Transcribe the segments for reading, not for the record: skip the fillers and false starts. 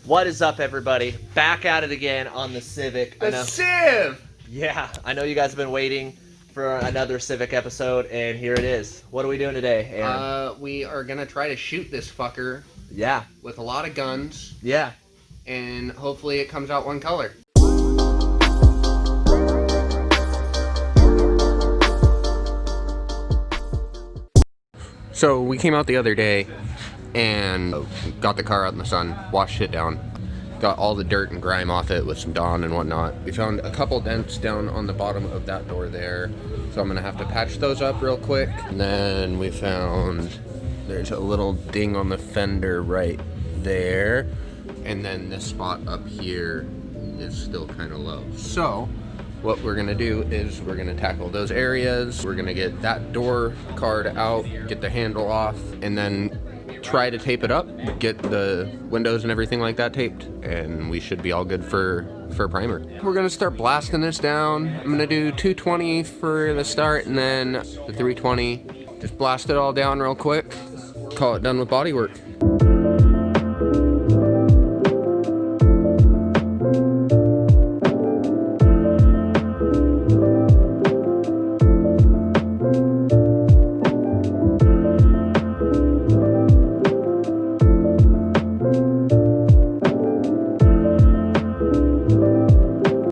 What is up, everybody? Back at it again on the Civic. The Civ! Yeah, I know you guys have been waiting for another Civic episode, and here it is. What are we doing today, Aaron? We are gonna try to shoot this fucker. Yeah. With a lot of guns. Yeah. And hopefully it comes out one color. So we came out the other day and got the car out in the sun, washed it down, got all the dirt and grime off it with some Dawn and whatnot. We found a couple dents down on the bottom of that door there, so I'm gonna have to patch those up real quick. And then we found there's a little ding on the fender right there, and then this spot up here is still kind of low. So what we're gonna do is we're gonna tackle those areas. We're gonna get that door card out, get the handle off, and then try to tape it up, get the windows and everything like that taped, and we should be all good for primer. We're gonna start blasting this down. I'm gonna do 220 for the start and then the 320. Just blast it all down real quick, call it done with body work.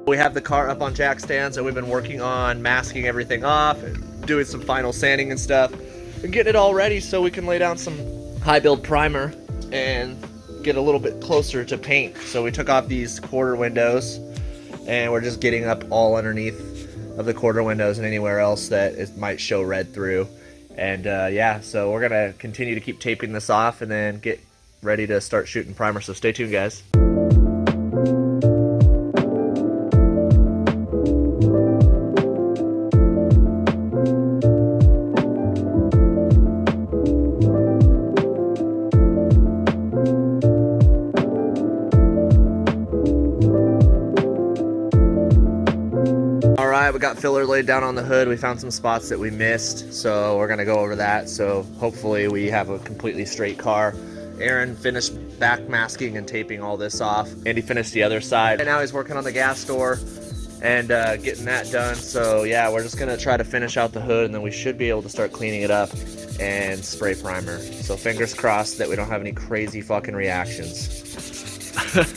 We have the car up on jack stands, and we've been working on masking everything off and doing some final sanding and stuff and getting it all ready so we can lay down some high build primer and get a little bit closer to paint. So we took off these quarter windows and we're just getting up all underneath of the quarter windows and anywhere else that it might show red through. And yeah, so we're gonna continue to keep taping this off and then get ready to start shooting primer. So stay tuned, guys. We got filler laid down on the hood. We found some spots that we missed, so we're gonna go over that. So hopefully we have a completely straight car. Aaron finished back masking and taping all this off. Andy finished the other side. And now he's working on the gas door and getting that done. So yeah, we're just gonna try to finish out the hood, and then we should be able to start cleaning it up and spray primer. So fingers crossed that we don't have any crazy fucking reactions.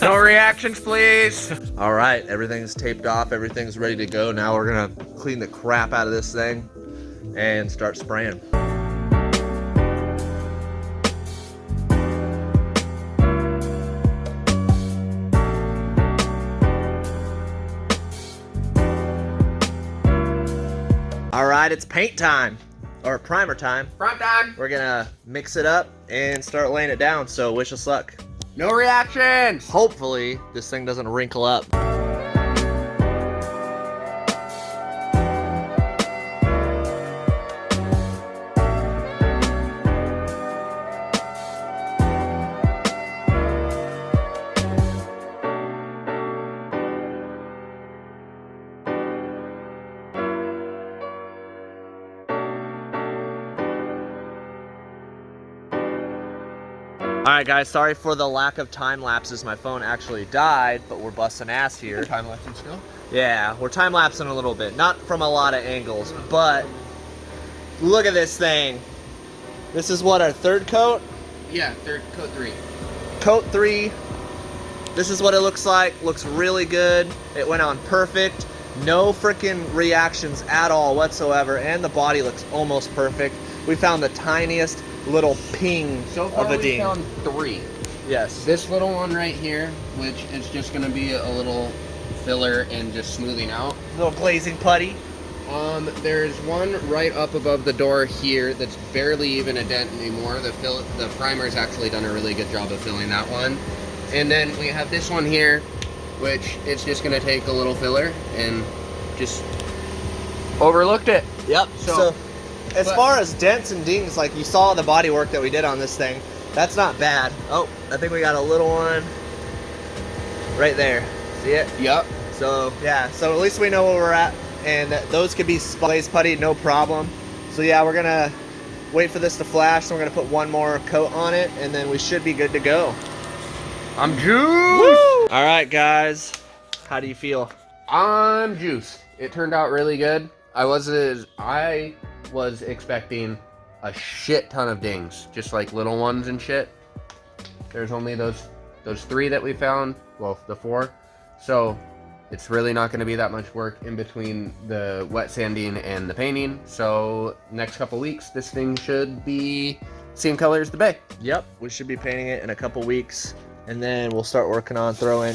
No reactions, please. All right, everything's taped off, everything's ready to go. Now we're gonna clean the crap out of this thing and start spraying. All right, it's paint time, or primer time. Front time. We're gonna mix it up and start laying it down, so wish us luck. No reactions! Hopefully, this thing doesn't wrinkle up. Alright guys, sorry for the lack of time lapses. My phone actually died, but we're busting ass here. Time lapsing still? Yeah, we're time lapsing a little bit. Not from a lot of angles, but look at this thing. This is what, our third coat? Yeah, coat 3. Coat 3. This is what it looks like. Looks really good. It went on perfect. No freaking reactions at all whatsoever, and the body looks almost perfect. We found the tiniest little ping So far of a we ding. found 3. Yes. This little one right here, which is just gonna be a little filler and just smoothing out. Little glazing putty. There's one right up above the door here that's barely even a dent anymore. The primer's actually done a really good job of filling that one. And then we have this one here, which it's just gonna take a little filler and just overlooked it. Yep. So as far as dents and dings, like you saw the body work that we did on this thing, that's not bad. Oh, I think we got a little one right there. See it? Yep. So yeah, so at least we know where we're at, and those could be glaze putty, no problem. So yeah, we're gonna wait for this to flash, so we're gonna put one more coat on it, and then we should be good to go. I'm juiced. Woo! All right, guys. How do you feel? I'm juiced. It turned out really good. I was expecting a shit ton of dings, just like little ones and shit. There's only those 3 that we found. Well, the 4. So it's really not going to be that much work in between the wet sanding and the painting. So next couple weeks, this thing should be same color as the bay. Yep, we should be painting it in a couple weeks, and then we'll start working on throwing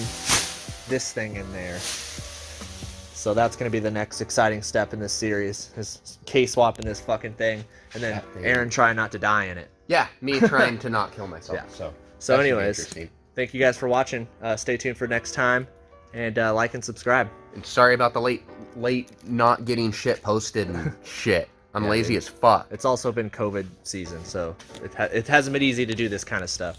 this thing in there. So that's going to be the next exciting step in this series, is K-swapping this fucking thing, and then Aaron trying not to die in it. Yeah, me trying to not kill myself. Yeah. So anyways, thank you guys for watching. Stay tuned for next time, and like and subscribe. And sorry about the late not getting shit posted and shit. I'm lazy as fuck. It's also been COVID season, so it hasn't been easy to do this kind of stuff.